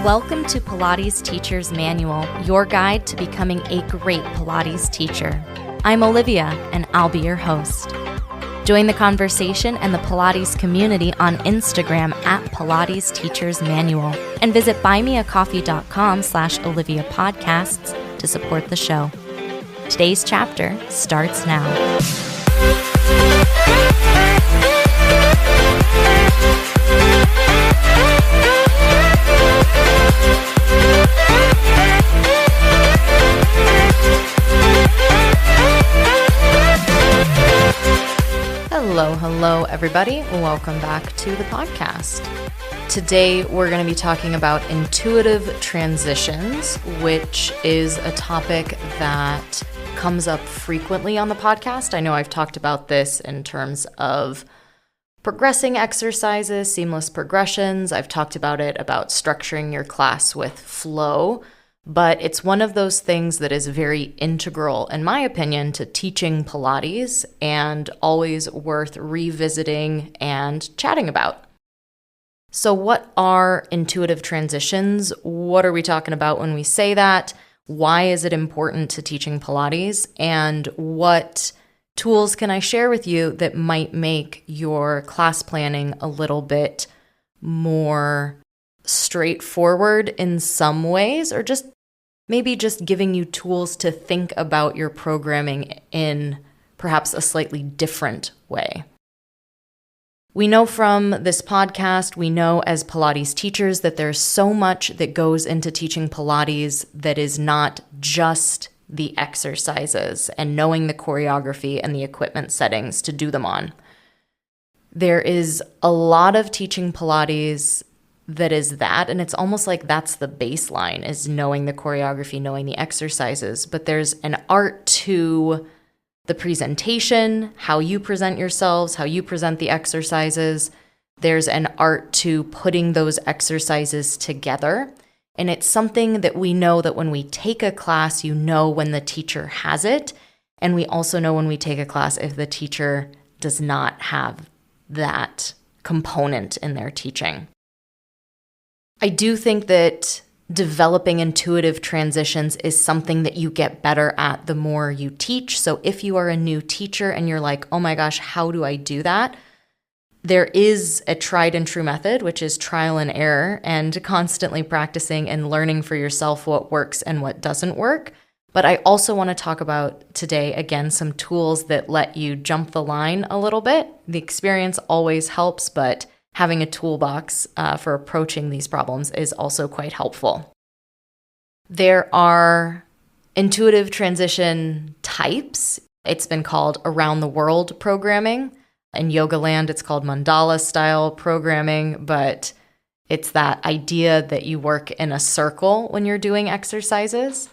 Welcome to Pilates Teacher's Manual, your guide to becoming a great Pilates teacher. I'm Olivia, and I'll be your host. Join the conversation and the Pilates community on Instagram at Pilates Teacher's Manual, and visit buymeacoffee.com/Olivia Podcasts to support the show. Today's chapter starts now. Hello, everybody. Welcome back to the podcast. Today, we're going to be talking about intuitive transitions, which is a topic that comes up frequently on the podcast. I know I've talked about this in terms of progressing exercises, seamless progressions. I've talked about it about structuring your class with flow. But it's one of those things that is very integral, in my opinion, to teaching Pilates and always worth revisiting and chatting about. So what are intuitive transitions? What are we talking about when we say that? Why is it important to teaching Pilates? And what tools can I share with you that might make your class planning a little bit more straightforward in some ways, or just maybe just giving you tools to think about your programming in perhaps a slightly different way. We know from this podcast, we know as Pilates teachers that there's so much that goes into teaching Pilates that is not just the exercises and knowing the choreography and the equipment settings to do them on. There is a lot of teaching Pilates that is that, and it's almost like that's the baseline, is knowing the choreography, knowing the exercises. But there's an art to the presentation, how you present yourselves, how you present the exercises. There's an art to putting those exercises together. And it's something that we know that when we take a class, you know when the teacher has it. And we also know when we take a class if the teacher does not have that component in their teaching. I do think that developing intuitive transitions is something that you get better at the more you teach. So if you are a new teacher and you're like, oh my gosh, how do I do that? There is a tried and true method, which is trial and error and constantly practicing and learning for yourself what works and what doesn't work. But I also want to talk about today, again, some tools that let you jump the line a little bit. The experience always helps, but having a toolbox for approaching these problems is also quite helpful. There are intuitive transition types. It's been called around the world programming. In yoga land, it's called mandala style programming, but it's that idea that you work in a circle when you're doing exercises.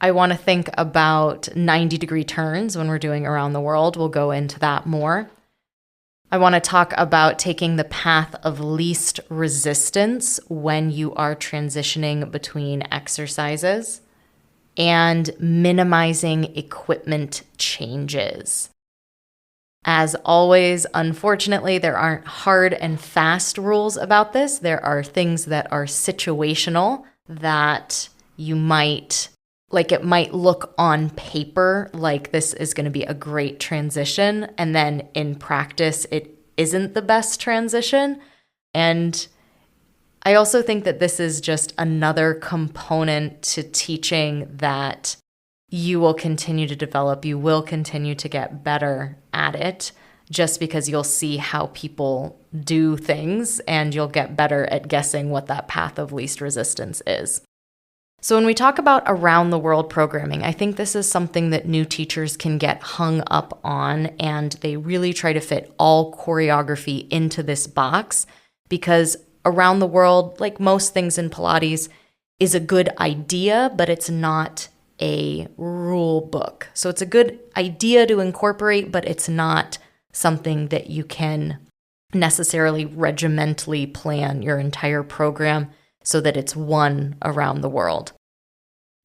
I want to think about 90-degree turns when we're doing around the world. We'll go into that more. I want to talk about taking the path of least resistance when you are transitioning between exercises and minimizing equipment changes. As always, unfortunately, there aren't hard and fast rules about this. There are things that are situational that you might, like it might look on paper like this is going to be a great transition, and then in practice, it isn't the best transition. And I also think that this is just another component to teaching that you will continue to develop, you will continue to get better at it, just because you'll see how people do things and you'll get better at guessing what that path of least resistance is. So when we talk about around the world programming, I think this is something that new teachers can get hung up on, and they really try to fit all choreography into this box, because around the world, like most things in Pilates, is a good idea, but it's not a rule book. So it's a good idea to incorporate, but it's not something that you can necessarily regimentally plan your entire program so that it's one around the world.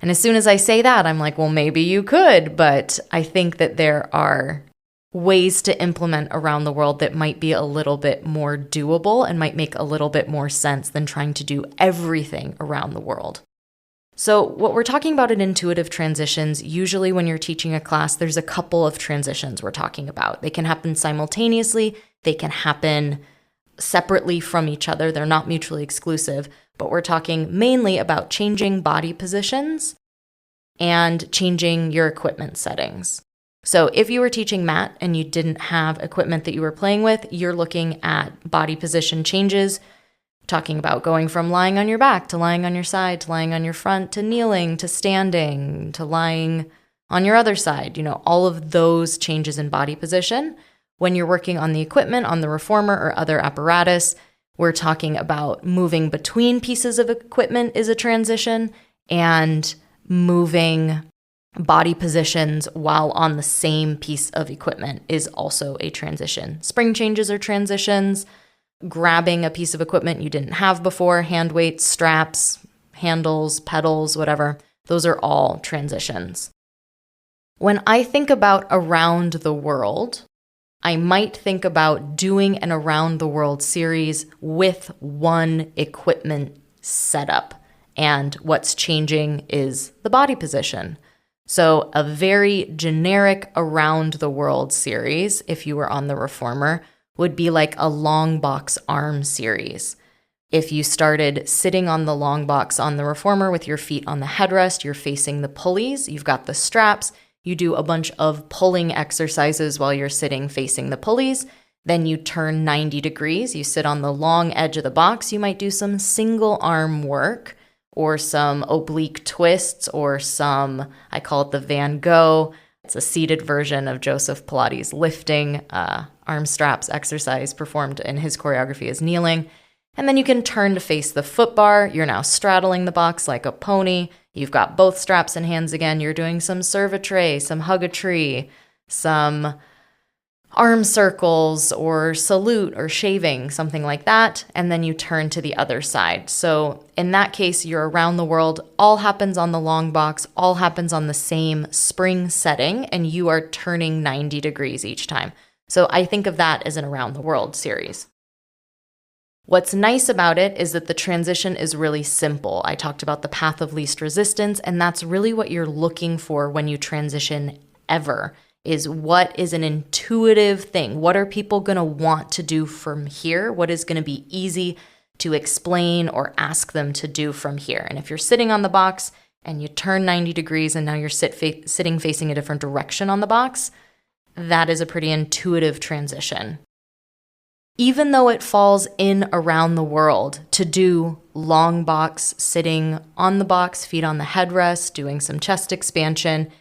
And as soon as I say that, I'm like, well, maybe you could, but I think that there are ways to implement around the world that might be a little bit more doable and might make a little bit more sense than trying to do everything around the world. So what we're talking about in intuitive transitions, usually when you're teaching a class, there's a couple of transitions we're talking about. They can happen simultaneously. They can happen separately from each other. They're not mutually exclusive, but we're talking mainly about changing body positions and changing your equipment settings. So if you were teaching mat and you didn't have equipment that you were playing with, you're looking at body position changes, talking about going from lying on your back to lying on your side to lying on your front to kneeling to standing to lying on your other side. All of those changes in body position. When you're working on the equipment, on the reformer or other apparatus, we're talking about moving between pieces of equipment is a transition, and moving body positions while on the same piece of equipment is also a transition. Spring changes are transitions. Grabbing a piece of equipment you didn't have before, hand weights, straps, handles, pedals, whatever, those are all transitions. When I think about around the world, I might think about doing an around the world series with one equipment setup, and what's changing is the body position. So a very generic around the world series, if you were on the reformer, would be like a long box arm series. If you started sitting on the long box on the reformer with your feet on the headrest, you're facing the pulleys, you've got the straps, you do a bunch of pulling exercises while you're sitting facing the pulleys, then you turn 90 degrees, you sit on the long edge of the box, you might do some single arm work, or some oblique twists, or some, I call it the Van Gogh. It's a seated version of Joseph Pilates lifting, arm straps exercise performed in his choreography as kneeling. And then you can turn to face the foot bar. You're now straddling the box like a pony. You've got both straps in hands again. You're doing some serve a tray, some hug a tree, some arm circles or salute or shaving, something like that, and then you turn to the other side. So in that case, you're around the world, all happens on the long box, all happens on the same spring setting, and you are turning 90 degrees each time. So I think of that as an around the world series. What's nice about it is that the transition is really simple. I talked about the path of least resistance, and that's really what you're looking for when you transition ever. Is what is an intuitive thing? What are people going to want to do from here? What is going to be easy to explain or ask them to do from here? And if you're sitting on the box and you turn 90 degrees and now you're sitting facing a different direction on the box, that is a pretty intuitive transition. Even though it falls in around the world to do long box, sitting on the box, feet on the headrest, doing some chest expansion,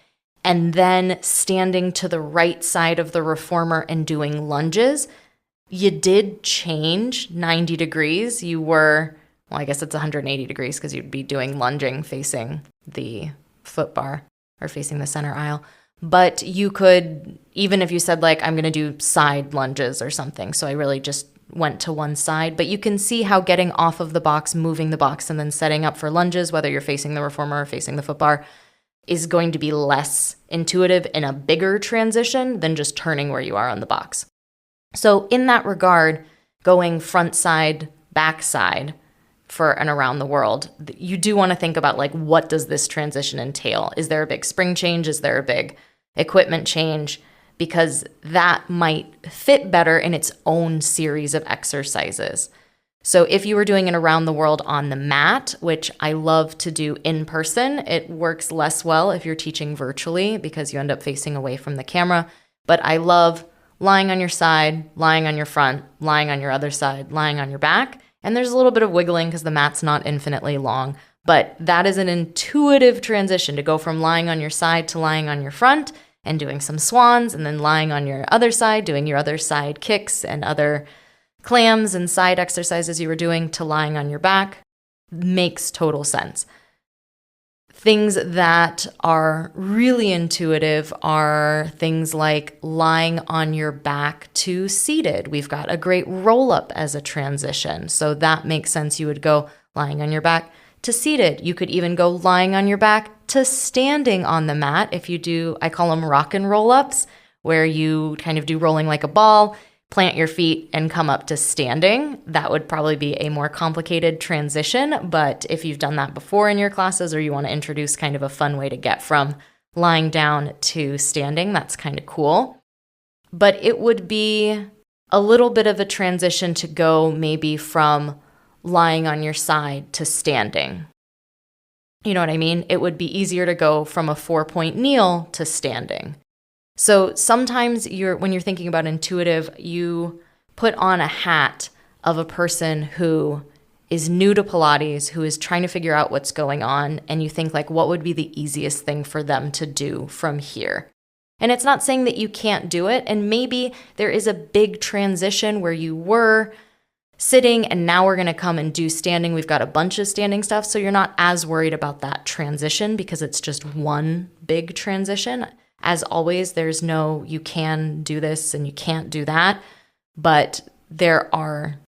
and then standing to the right side of the reformer and doing lunges, you did change 90 degrees. You were, well, I guess it's 180 degrees because you'd be doing lunging facing the foot bar or facing the center aisle. But you could, even if you said like, I'm going to do side lunges or something, so I really just went to one side. But you can see how getting off of the box, moving the box, and then setting up for lunges, whether you're facing the reformer or facing the foot bar, is going to be less intuitive in a bigger transition than just turning where you are on the box. So in that regard, going front side, back side for an around the world, you do want to think about like, what does this transition entail? Is there a big spring change? Is there a big equipment change? Because that might fit better in its own series of exercises. So if you were doing it around the world on the mat, which I love to do in person, it works less well if you're teaching virtually because you end up facing away from the camera. But I love lying on your side, lying on your front, lying on your other side, lying on your back. And there's a little bit of wiggling because the mat's not infinitely long. But that is an intuitive transition to go from lying on your side to lying on your front and doing some swans, and then lying on your other side, doing your other side kicks and other clams and side exercises you were doing, to lying on your back. Makes total sense. Things that are really intuitive are things like lying on your back to seated. We've got a great roll-up as a transition, so that makes sense. You would go lying on your back to seated. You could even go lying on your back to standing on the mat if you do, I call them rock and roll-ups, where you kind of do rolling like a ball, plant your feet, and come up to standing. That would probably be a more complicated transition, but if you've done that before in your classes or you want to introduce kind of a fun way to get from lying down to standing, that's kind of cool. But it would be a little bit of a transition to go maybe from lying on your side to standing. You know what I mean? It would be easier to go from a 4-point kneel to standing. So sometimes when you're thinking about intuitive, you put on a hat of a person who is new to Pilates, who is trying to figure out what's going on, and you think like, what would be the easiest thing for them to do from here? And it's not saying that you can't do it, and maybe there is a big transition where you were sitting and now we're going to come and do standing. We've got a bunch of standing stuff, so you're not as worried about that transition because it's just one big transition. As always, there's no you can do this and you can't do that, but there are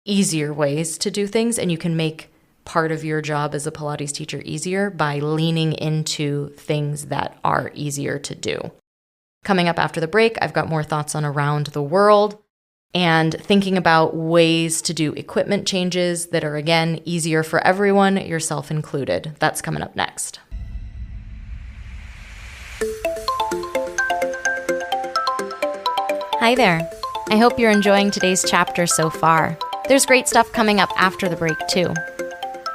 easier ways to do things, and you can make part of your job as a Pilates teacher easier by leaning into things that are easier to do. Coming up after the break, I've got more thoughts on around the world and thinking about ways to do equipment changes that are, again, easier for everyone, yourself included. That's coming up next. Hi there. I hope you're enjoying today's chapter so far. There's great stuff coming up after the break, too.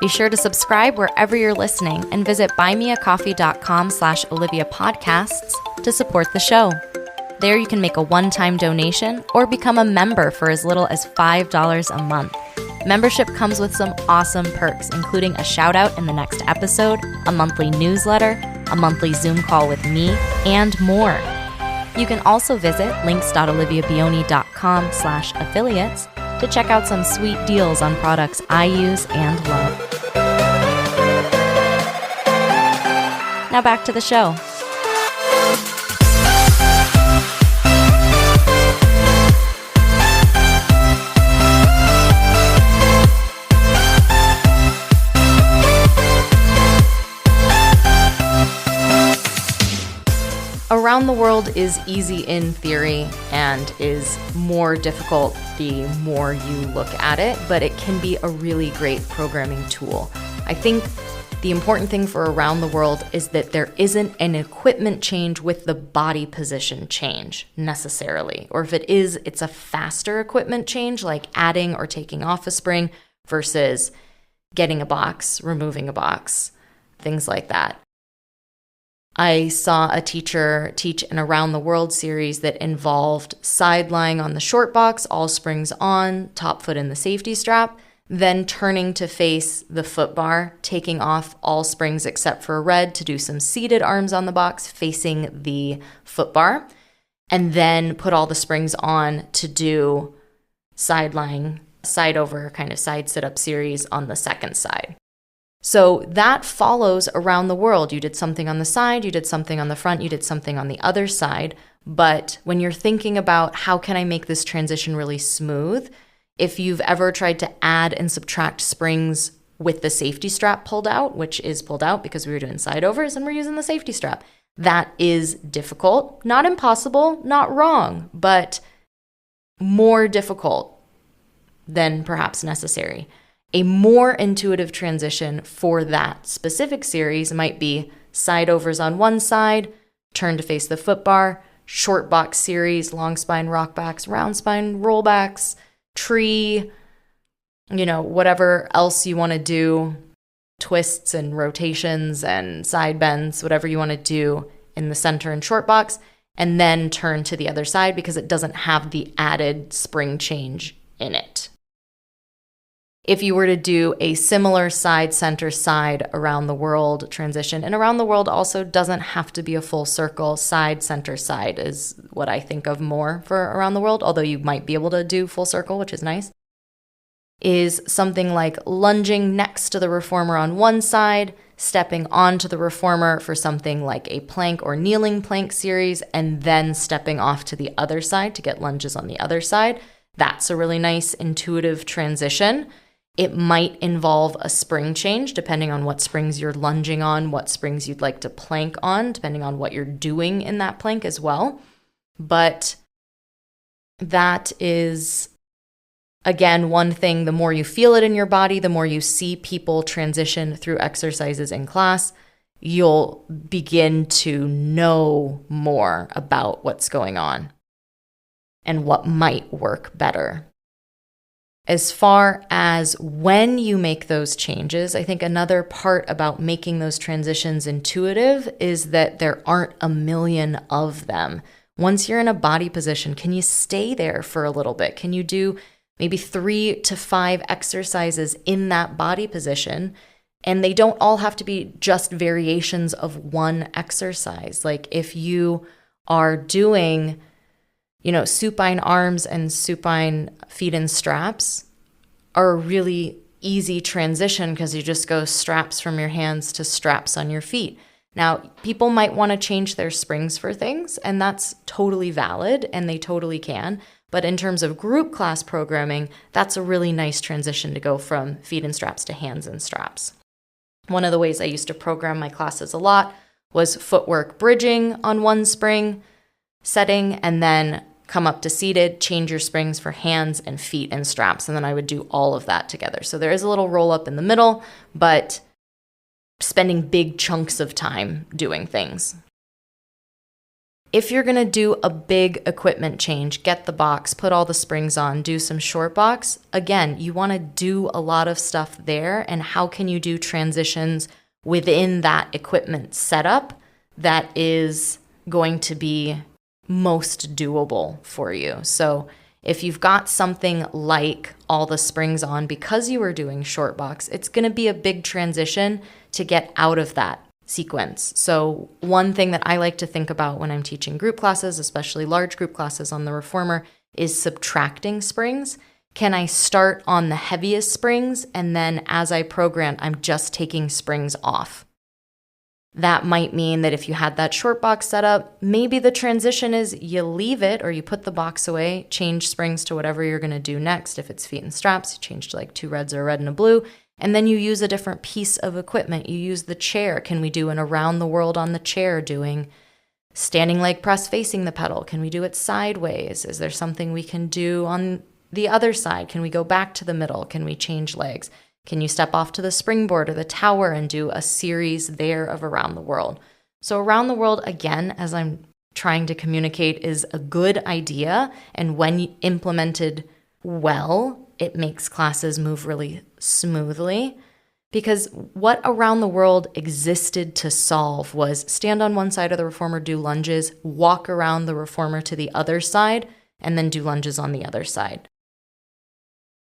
Be sure to subscribe wherever you're listening and visit buymeacoffee.com/Olivia Podcasts to support the show. There you can make a one-time donation or become a member for as little as $5 a month. Membership comes with some awesome perks, including a shout-out in the next episode, a monthly newsletter, a monthly Zoom call with me, and more. You can also visit links.oliviabioni.com/affiliates to check out some sweet deals on products I use and love. Now back to the show. Around the world is easy in theory and is more difficult the more you look at it, but it can be a really great programming tool. I think the important thing for around the world is that there isn't an equipment change with the body position change necessarily. Or if it is, it's a faster equipment change, like adding or taking off a spring versus getting a box, removing a box, things like that. I saw a teacher teach an Around the World series that involved side lying on the short box, all springs on, top foot in the safety strap, then turning to face the foot bar, taking off all springs except for a red to do some seated arms on the box facing the foot bar, and then put all the springs on to do side lying, side over, kind of side sit-up series on the second side. So that follows around the world. You did something on the side, you did something on the front, you did something on the other side. But when you're thinking about how can I make this transition really smooth, if you've ever tried to add and subtract springs with the safety strap pulled out, which is pulled out because we were doing side overs and we're using the safety strap, that is difficult. Not impossible, not wrong, but more difficult than perhaps necessary. A more intuitive transition for that specific series might be side overs on one side, turn to face the foot bar, short box series, long spine rockbacks, round spine rollbacks, tree, whatever else you want to do, twists and rotations and side bends, whatever you want to do in the center and short box, and then turn to the other side because it doesn't have the added spring change in it. If you were to do a similar side, center, side, around the world transition, and around the world also doesn't have to be a full circle, side, center, side is what I think of more for around the world, although you might be able to do full circle, which is nice, is something like lunging next to the reformer on one side, stepping onto the reformer for something like a plank or kneeling plank series, and then stepping off to the other side to get lunges on the other side. That's a really nice intuitive transition. It might involve a spring change depending on what springs you're lunging on, what springs you'd like to plank on, depending on what you're doing in that plank as well. But that is, again, one thing. The more you feel it in your body, the more you see people transition through exercises in class, you'll begin to know more about what's going on and what might work better. As far as when you make those changes, I think another part about making those transitions intuitive is that there aren't a million of them. Once you're in a body position, can you stay there for a little bit? Can you do maybe 3 to 5 exercises in that body position? And they don't all have to be just variations of one exercise. Like if you are doing, supine arms and supine feet in straps are a really easy transition because you just go straps from your hands to straps on your feet. Now, people might want to change their springs for things, and that's totally valid, and they totally can. But in terms of group class programming, that's a really nice transition to go from feet in straps to hands in straps. One of the ways I used to program my classes a lot was footwork bridging on one spring setting, and then come up to seated, change your springs for hands and feet and straps, and then I would do all of that together. So there is a little roll up in the middle, but spending big chunks of time doing things. If you're going to do a big equipment change, get the box, put all the springs on, do some short box, again, you want to do a lot of stuff there, and how can you do transitions within that equipment setup that is going to be most doable for you? So if you've got something like all the springs on because you were doing short box, it's going to be a big transition to get out of that sequence. So one thing that I like to think about when I'm teaching group classes, especially large group classes on the reformer, is subtracting springs. Can I start on the heaviest springs, and then as I program, I'm just taking springs off? That might mean that if you had that short box set up, maybe the transition is you leave it or you put the box away, change springs to whatever you're going to do next. If it's feet and straps, you change to like 2 reds or a red and a blue, and then you use a different piece of equipment. You use the chair. Can we do an around the world on the chair doing standing leg press facing the pedal? Can we do it sideways? Is there something we can do on the other side? Can we go back to the middle? Can we change legs? Can you step off to the springboard or the tower and do a series there of around the world? So around the world, again, as I'm trying to communicate, is a good idea. And when implemented well, it makes classes move really smoothly. Because what around the world existed to solve was stand on one side of the reformer, do lunges, walk around the reformer to the other side, and then do lunges on the other side.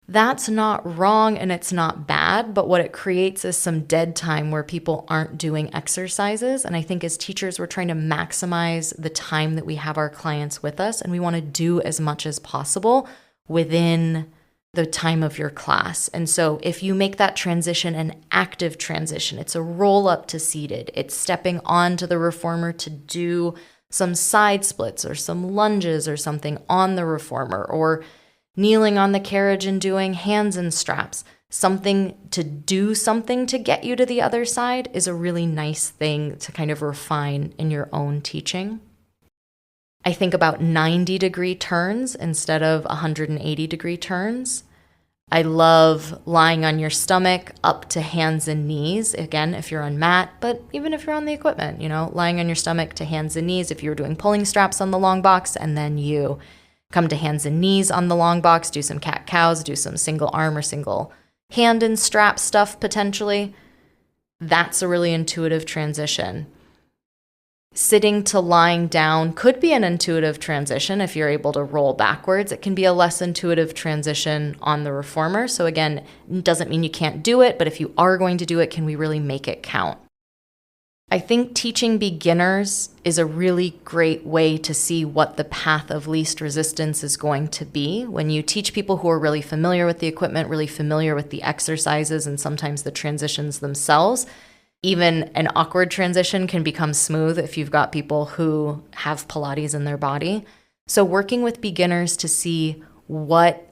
That's not wrong and it's not bad, but what it creates is some dead time where people aren't doing exercises. And I think as teachers, we're trying to maximize the time that we have our clients with us, and we want to do as much as possible within the time of your class. And so if you make that transition an active transition, it's a roll up to seated, it's stepping onto the reformer to do some side splits or some lunges or something on the reformer, or kneeling on the carriage and doing hands and straps, something to do something to get you to the other side is a really nice thing to kind of refine in your own teaching. I think about 90-degree turns instead of 180-degree turns. I love lying on your stomach up to hands and knees. Again, if you're on mat, but even if you're on the equipment, lying on your stomach to hands and knees. If you're doing pulling straps on the long box, and then you come to hands and knees on the long box, do some cat-cows, do some single arm or single hand and strap stuff potentially. That's a really intuitive transition. Sitting to lying down could be an intuitive transition if you're able to roll backwards. It can be a less intuitive transition on the reformer. So again, it doesn't mean you can't do it, but if you are going to do it, can we really make it count? I think teaching beginners is a really great way to see what the path of least resistance is going to be. When you teach people who are really familiar with the equipment, really familiar with the exercises, and sometimes the transitions themselves, even an awkward transition can become smooth if you've got people who have Pilates in their body. So working with beginners to see what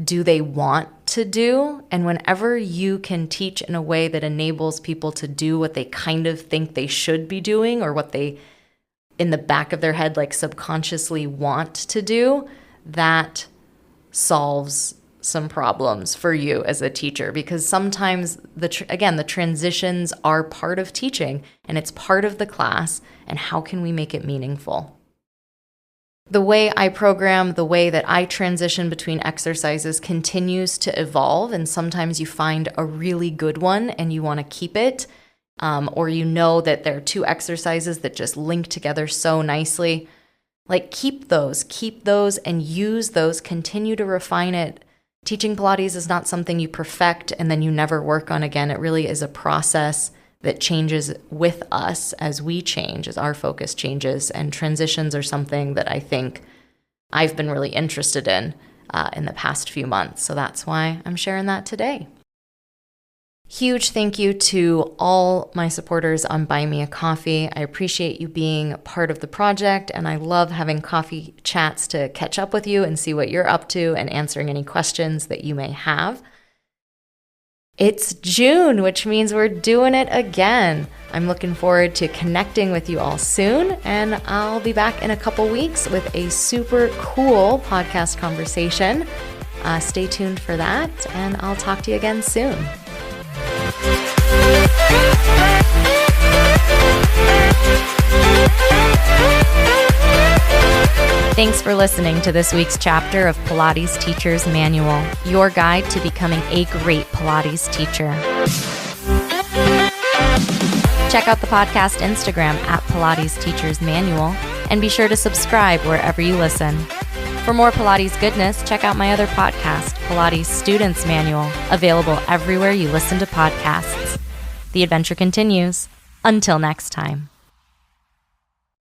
do they want to do, and whenever you can teach in a way that enables people to do what they kind of think they should be doing or what they in the back of their head, like subconsciously want to do, that solves some problems for you as a teacher, because sometimes the transitions are part of teaching and it's part of the class, and how can we make it meaningful? The way I program, the way that I transition between exercises continues to evolve, and sometimes you find a really good one and you want to keep it, or you know that there are two exercises that just link together so nicely. Like keep those and use those, continue to refine it. Teaching Pilates is not something you perfect and then you never work on again. It really is a process that changes with us as we change, as our focus changes, and transitions are something that I think I've been really interested in the past few months. So that's why I'm sharing that today. Huge thank you to all my supporters on Buy Me a Coffee. I appreciate you being part of the project, and I love having coffee chats to catch up with you and see what you're up to and answering any questions that you may have. It's June, which means we're doing it again. I'm looking forward to connecting with you all soon, and I'll be back in a couple weeks with a super cool podcast conversation. Stay tuned for that, and I'll talk to you again soon. Thanks for listening to this week's chapter of Pilates Teacher's Manual, your guide to becoming a great Pilates teacher. Check out the podcast Instagram at Pilates Teacher's Manual, and be sure to subscribe wherever you listen. For more Pilates goodness, check out my other podcast, Pilates Student's Manual, available everywhere you listen to podcasts. The adventure continues. Until next time.